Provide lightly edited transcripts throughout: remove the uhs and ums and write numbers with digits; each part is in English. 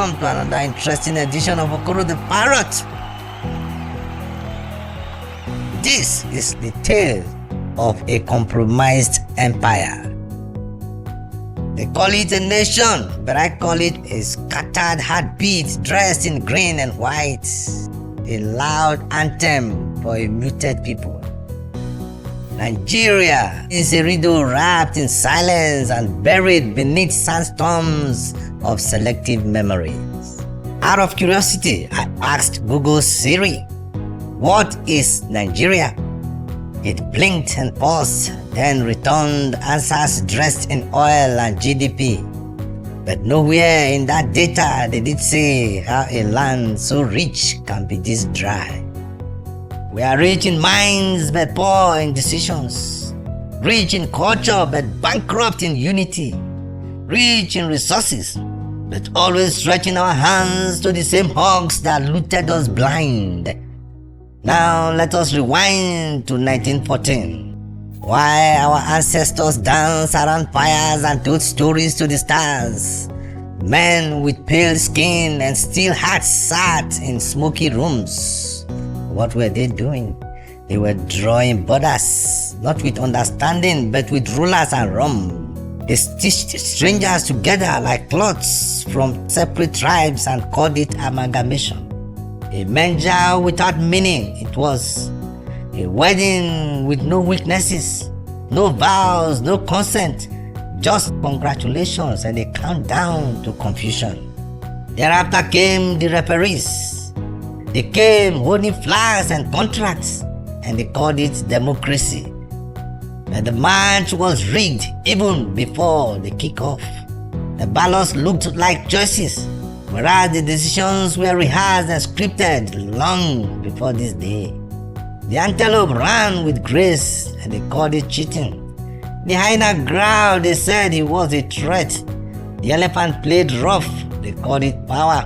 welcome to another interesting edition of Okoro the Parrot. This is the tale of a compromised empire. They call it a nation, but I call it a scattered heartbeat dressed in green and white. A loud anthem for a muted people. Nigeria is a riddle wrapped in silence and buried beneath sandstorms of selective memories. Out of curiosity, I asked Google Siri, "What is Nigeria?" It blinked and paused, then returned answers dressed in oil and GDP. But nowhere in that data did it say how a land so rich can be this dry. We are rich in minds but poor in decisions. Rich in culture but bankrupt in unity. Rich in resources but always stretching our hands to the same hogs that looted us blind. Now let us rewind to 1914. While our ancestors danced around fires and told stories to the stars, men with pale skin and steel hearts sat in smoky rooms. What were they doing? They were drawing borders, not with understanding but with rulers and rum. They stitched strangers together like cloths from separate tribes and called it amalgamation. A manger without meaning it was. A wedding with no weaknesses, no vows, no consent, just congratulations and a countdown to confusion. Thereafter came the referees. They came holding flags and contracts, and they called it democracy. But the match was rigged even before the kickoff. The ballots looked like choices, whereas the decisions were rehearsed and scripted long before this day. The antelope ran with grace, and they called it cheating. The hyena growled, they said he was a threat. The elephant played rough, they called it power.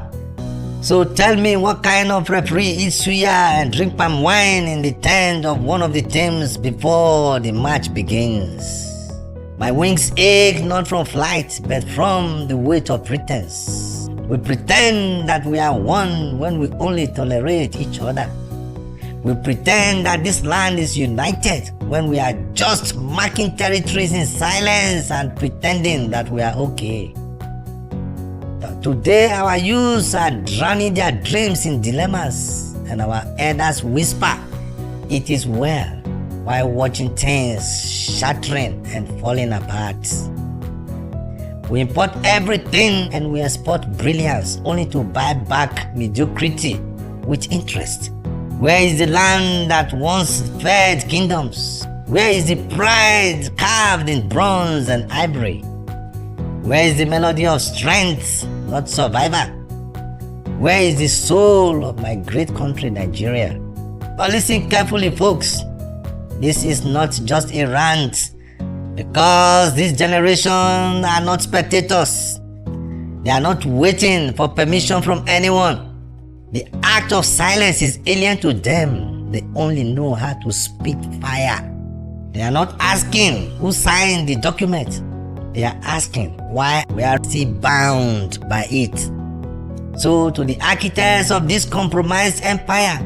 So tell me, what kind of referee eats suya and drink palm wine in the tent of one of the teams before the match begins? My wings ache not from flight but from the weight of pretense. We pretend that we are one when we only tolerate each other. We pretend that this land is united when we are just marking territories in silence and pretending that we are okay. Today our youths are drowning their dreams in dilemmas, and our elders whisper, "It is well," while watching things shattering and falling apart. We import everything and we export brilliance only to buy back mediocrity with interest. Where is the land that once fed kingdoms? Where is the pride carved in bronze and ivory? Where is the melody of strength, not survivor? Where is the soul of my great country, Nigeria? But listen carefully, folks. This is not just a rant, because this generation are not spectators. They are not waiting for permission from anyone. The act of silence is alien to them. They only know how to spit fire. They are not asking who signed the document. They are asking why we are still bound by it. So to the architects of this compromised empire,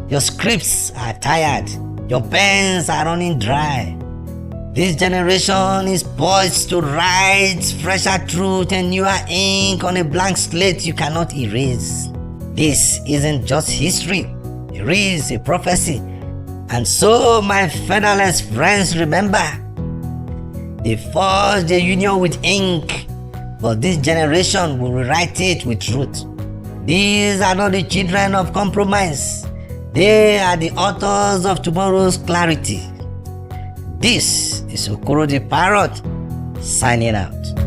your scripts are tired. Your pens are running dry. This generation is poised to write fresher truth and newer ink on a blank slate you cannot erase. This isn't just history, it is a prophecy. And so, my featherless friends, remember, they forged a union with ink, but this generation will rewrite it with truth. These are not the children of compromise. They are the authors of tomorrow's clarity. This is Okoro the Parrot, signing out.